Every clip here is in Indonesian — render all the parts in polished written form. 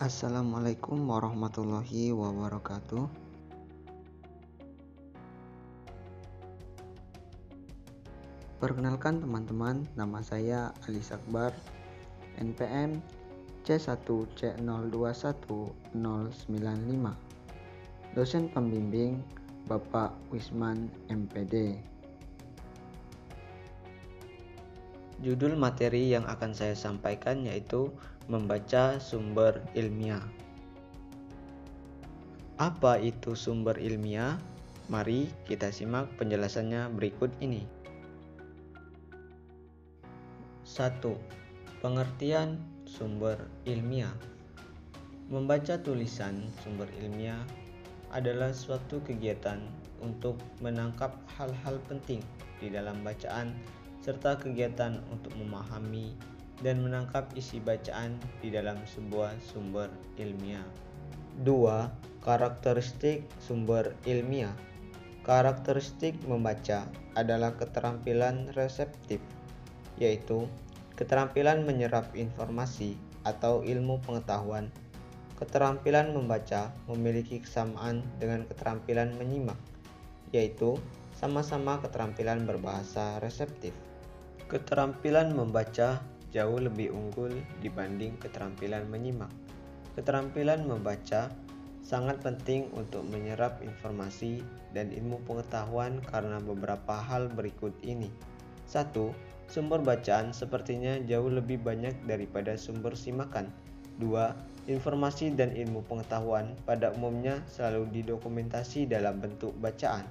Assalamualaikum warahmatullahi wabarakatuh. Perkenalkan teman-teman, nama saya Ali Sakbar, NPM C1C021095, dosen pembimbing Bapak Wisman MPD. Judul materi yang akan saya sampaikan yaitu membaca sumber ilmiah. Apa itu sumber ilmiah? Mari kita simak penjelasannya berikut ini. 1. Pengertian sumber ilmiah. Membaca tulisan sumber ilmiah adalah suatu kegiatan untuk menangkap hal-hal penting di dalam bacaan serta kegiatan untuk memahami dan menangkap isi bacaan di dalam sebuah sumber ilmiah. 2. Karakteristik sumber ilmiah. Karakteristik membaca adalah keterampilan reseptif, yaitu keterampilan menyerap informasi atau ilmu pengetahuan. Keterampilan membaca memiliki kesamaan dengan keterampilan menyimak, yaitu sama-sama keterampilan berbahasa reseptif. Keterampilan membaca jauh lebih unggul dibanding keterampilan menyimak. Keterampilan membaca sangat penting untuk menyerap informasi dan ilmu pengetahuan karena beberapa hal berikut ini. 1. Sumber bacaan sepertinya jauh lebih banyak daripada sumber simakan. 2. Informasi dan ilmu pengetahuan pada umumnya selalu didokumentasi dalam bentuk bacaan.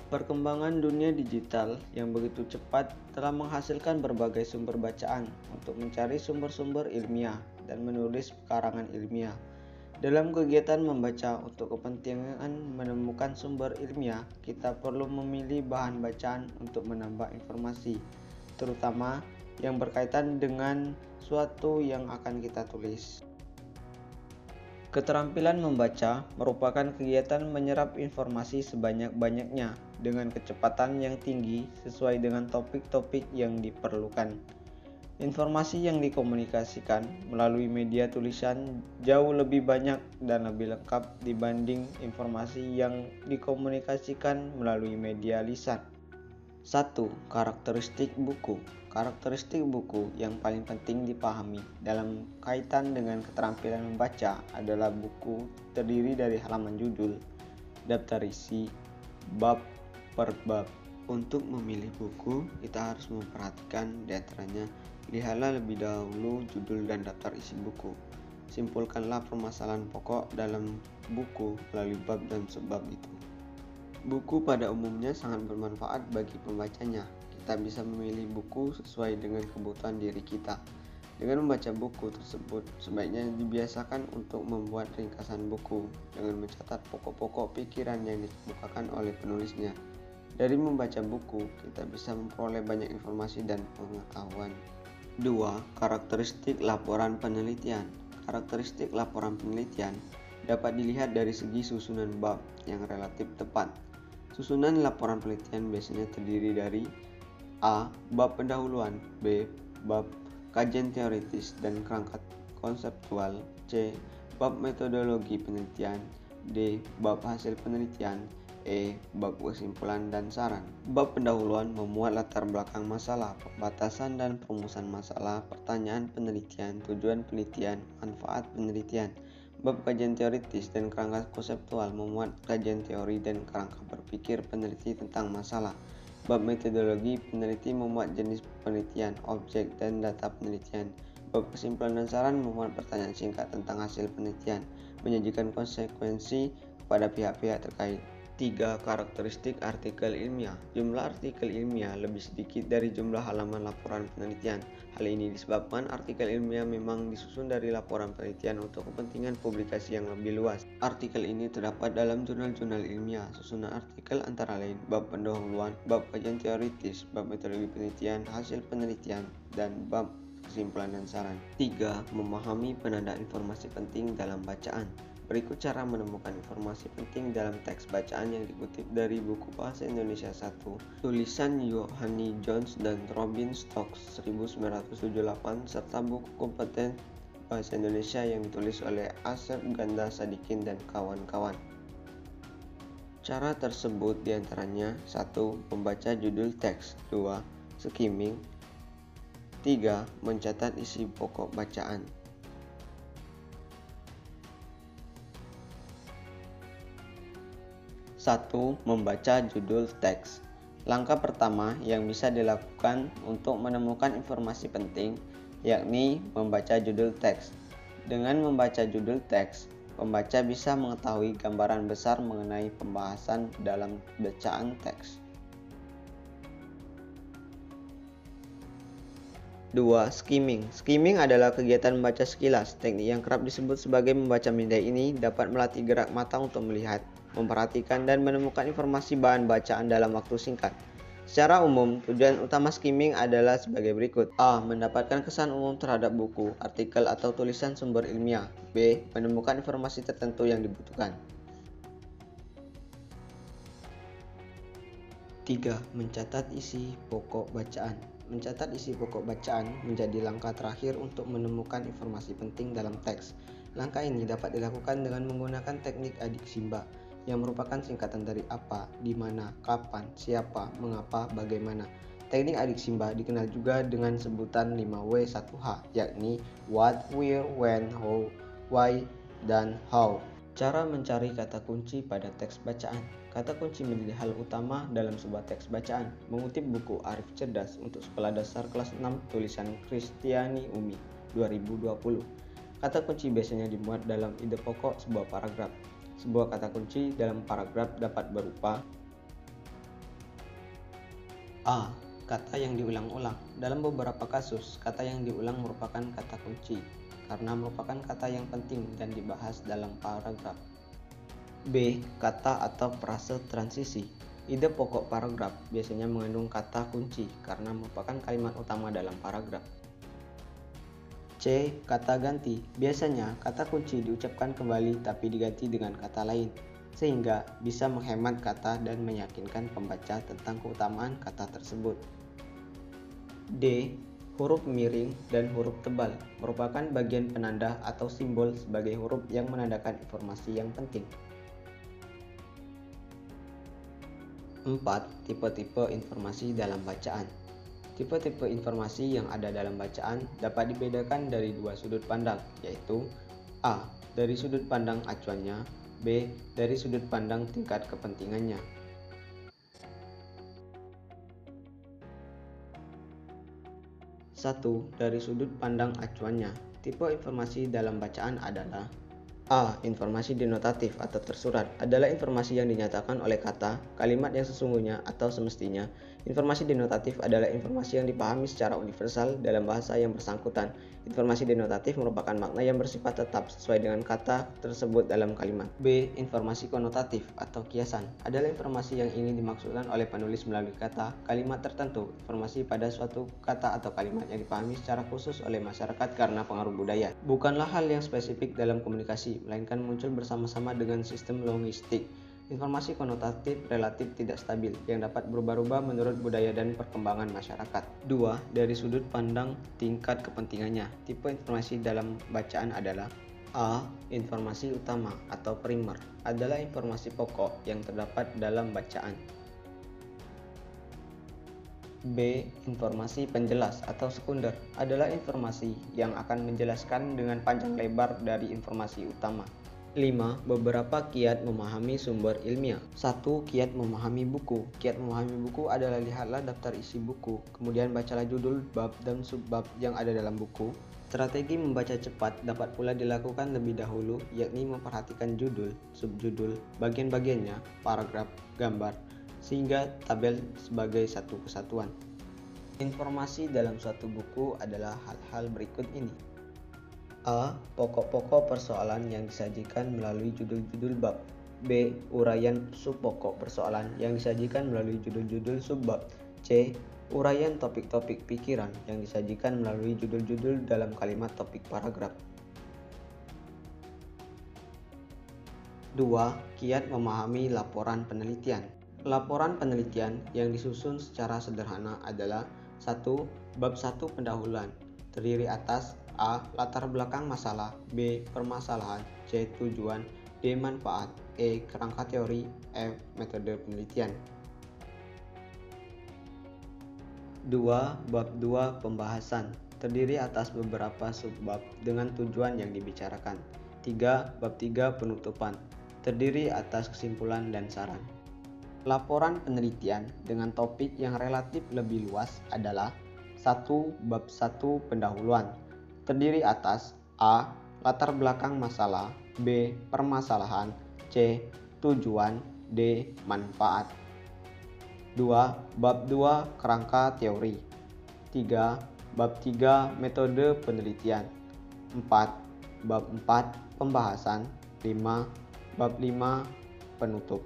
Perkembangan dunia digital yang begitu cepat telah menghasilkan berbagai sumber bacaan untuk mencari sumber-sumber ilmiah dan menulis karangan ilmiah. Dalam kegiatan membaca untuk kepentingan menemukan sumber ilmiah, kita perlu memilih bahan bacaan untuk menambah informasi, terutama yang berkaitan dengan suatu yang akan kita tulis. Keterampilan membaca merupakan kegiatan menyerap informasi sebanyak-banyaknya dengan kecepatan yang tinggi sesuai dengan topik-topik yang diperlukan. Informasi yang dikomunikasikan melalui media tulisan jauh lebih banyak dan lebih lengkap dibanding informasi yang dikomunikasikan melalui media lisan. 1. Karakteristik buku. Karakteristik buku yang paling penting dipahami dalam kaitan dengan keterampilan membaca adalah buku terdiri dari halaman judul, daftar isi, bab per bab. Untuk memilih buku, kita harus memperhatikan di antaranya, lihatlah lebih dahulu judul dan daftar isi buku. Simpulkanlah permasalahan pokok dalam buku melalui bab dan subbab itu. Buku pada umumnya sangat bermanfaat bagi pembacanya. Kita bisa memilih buku sesuai dengan kebutuhan diri kita. Dengan membaca buku tersebut, sebaiknya dibiasakan untuk membuat ringkasan buku dengan mencatat pokok-pokok pikiran yang dikemukakan oleh penulisnya. Dari membaca buku, kita bisa memperoleh banyak informasi dan pengetahuan. 2. Karakteristik laporan penelitian. Karakteristik laporan penelitian dapat dilihat dari segi susunan bab yang relatif tepat. Susunan laporan penelitian biasanya terdiri dari A. Bab pendahuluan, B. Bab kajian teoritis dan kerangka konseptual, C. Bab metodologi penelitian, D. Bab hasil penelitian, E. Bab kesimpulan dan saran. Bab pendahuluan memuat latar belakang masalah, pembatasan dan perumusan masalah, pertanyaan penelitian, tujuan penelitian, manfaat penelitian. Bab kajian teoritis dan kerangka konseptual memuat kajian teori dan kerangka berpikir peneliti tentang masalah. Bab metodologi peneliti memuat jenis penelitian, objek, dan data penelitian. Bab kesimpulan dan saran memuat pertanyaan singkat tentang hasil penelitian, menyajikan konsekuensi kepada pihak-pihak terkait. 3. Karakteristik artikel ilmiah. Jumlah artikel ilmiah lebih sedikit dari jumlah halaman laporan penelitian. Hal ini disebabkan artikel ilmiah memang disusun dari laporan penelitian untuk kepentingan publikasi yang lebih luas. Artikel ini terdapat dalam jurnal-jurnal ilmiah. Susunan artikel antara lain bab pendahuluan, bab kajian teoritis, bab metodologi penelitian, hasil penelitian, dan bab kesimpulan dan saran. 3. Memahami penanda informasi penting dalam bacaan. Berikut cara menemukan informasi penting dalam teks bacaan yang dikutip dari buku Bahasa Indonesia 1, tulisan Yohani Jones dan Robin Stokes 1978, serta buku Kompeten Bahasa Indonesia yang ditulis oleh Asep Ganda Sadikin dan kawan-kawan. Cara tersebut diantaranya 1. Membaca judul teks, 2. Skimming, 3. Mencatat isi pokok bacaan. Satu, membaca judul teks. Langkah pertama yang bisa dilakukan untuk menemukan informasi penting yakni membaca judul teks. Dengan membaca judul teks, pembaca bisa mengetahui gambaran besar mengenai pembahasan dalam bacaan teks. 2. Skimming. Skimming adalah kegiatan membaca sekilas. Teknik yang kerap disebut sebagai membaca mindai ini dapat melatih gerak mata untuk melihat, memperhatikan, dan menemukan informasi bahan bacaan dalam waktu singkat. Secara umum, tujuan utama skimming adalah sebagai berikut. A. Mendapatkan kesan umum terhadap buku, artikel, atau tulisan sumber ilmiah. B. Menemukan informasi tertentu yang dibutuhkan. 3. Mencatat isi pokok bacaan. Mencatat isi pokok bacaan menjadi langkah terakhir untuk menemukan informasi penting dalam teks. Langkah ini dapat dilakukan dengan menggunakan teknik adik Simba, yang merupakan singkatan dari apa, di mana, kapan, siapa, mengapa, bagaimana. Teknik adik Simba dikenal juga dengan sebutan 5W1H, yakni what, where, when, how, why, dan how. Cara mencari kata kunci pada teks bacaan. Kata kunci menjadi hal utama dalam sebuah teks bacaan. Mengutip buku Arif Cerdas untuk Sekolah Dasar kelas 6 tulisan Kristiani Umi 2020. Kata kunci biasanya dimuat dalam ide pokok sebuah paragraf. Sebuah kata kunci dalam paragraf dapat berupa A. Kata yang diulang-ulang. Dalam beberapa kasus, kata yang diulang merupakan kata kunci karena merupakan kata yang penting dan dibahas dalam paragraf. B. Kata atau frase transisi. Ide pokok paragraf biasanya mengandung kata kunci karena merupakan kalimat utama dalam paragraf. C. Kata ganti. Biasanya kata kunci diucapkan kembali tapi diganti dengan kata lain, sehingga bisa menghemat kata dan meyakinkan pembaca tentang keutamaan kata tersebut. D. Huruf miring dan huruf tebal merupakan bagian penanda atau simbol sebagai huruf yang menandakan informasi yang penting. 4. Tipe-tipe informasi dalam bacaan. Tipe-tipe informasi yang ada dalam bacaan dapat dibedakan dari dua sudut pandang, yaitu A. Dari sudut pandang acuannya, B. Dari sudut pandang tingkat kepentingannya. 1. Dari sudut pandang acuannya. Tipe informasi dalam bacaan adalah A. Informasi denotatif atau tersurat adalah informasi yang dinyatakan oleh kata, kalimat yang sesungguhnya atau semestinya. Informasi denotatif adalah informasi yang dipahami secara universal dalam bahasa yang bersangkutan. Informasi denotatif merupakan makna yang bersifat tetap sesuai dengan kata tersebut dalam kalimat. B. Informasi konotatif atau kiasan adalah informasi yang ingin dimaksudkan oleh penulis melalui kata, kalimat tertentu. Informasi pada suatu kata atau kalimat yang dipahami secara khusus oleh masyarakat karena pengaruh budaya. Bukanlah hal yang spesifik dalam komunikasi, melainkan muncul bersama-sama dengan sistem logistik. Informasi konotatif relatif tidak stabil yang dapat berubah-ubah menurut budaya dan perkembangan masyarakat. 2. Dari sudut pandang tingkat kepentingannya. Tipe informasi dalam bacaan adalah A. Informasi utama atau primer adalah informasi pokok yang terdapat dalam bacaan. B. Informasi penjelas atau sekunder adalah informasi yang akan menjelaskan dengan panjang lebar dari informasi utama. 5. Beberapa kiat memahami sumber ilmiah. 1. Kiat memahami buku. Kiat memahami buku adalah lihatlah daftar isi buku, kemudian bacalah judul, bab, dan subbab yang ada dalam buku. Strategi membaca cepat dapat pula dilakukan lebih dahulu, yakni memperhatikan judul, subjudul, bagian-bagiannya, paragraf, gambar, sehingga tabel sebagai satu kesatuan. Informasi dalam suatu buku adalah hal-hal berikut ini. A. Pokok-pokok persoalan yang disajikan melalui judul-judul bab. B. Uraian subpokok persoalan yang disajikan melalui judul-judul subbab. C. Uraian topik-topik pikiran yang disajikan melalui judul-judul dalam kalimat topik paragraf. 2. Kiat memahami laporan penelitian. Laporan penelitian yang disusun secara sederhana adalah 1. Bab 1 pendahuluan, terdiri atas A. Latar belakang masalah, B. Permasalahan, C. Tujuan, D. Manfaat, E. Kerangka teori, F. Metode penelitian. 2. Bab 2 Pembahasan terdiri atas beberapa subbab dengan tujuan yang dibicarakan. 3. Bab 3 Penutupan terdiri atas kesimpulan dan saran. Laporan penelitian dengan topik yang relatif lebih luas adalah 1. Bab 1 Pendahuluan terdiri atas A. Latar belakang masalah, B. Permasalahan, C. Tujuan, D. Manfaat. 2. Bab 2 Kerangka teori. 3. Bab 3 Metode penelitian. 4. Bab 4 Pembahasan. 5. Bab 5 Penutup.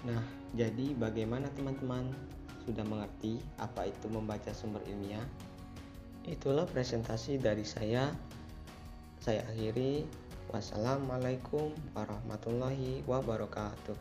Nah, jadi bagaimana teman-teman? Sudah mengerti apa itu membaca sumber ilmiah? Itulah presentasi dari saya. Saya akhiri. Wassalamualaikum warahmatullahi wabarakatuh.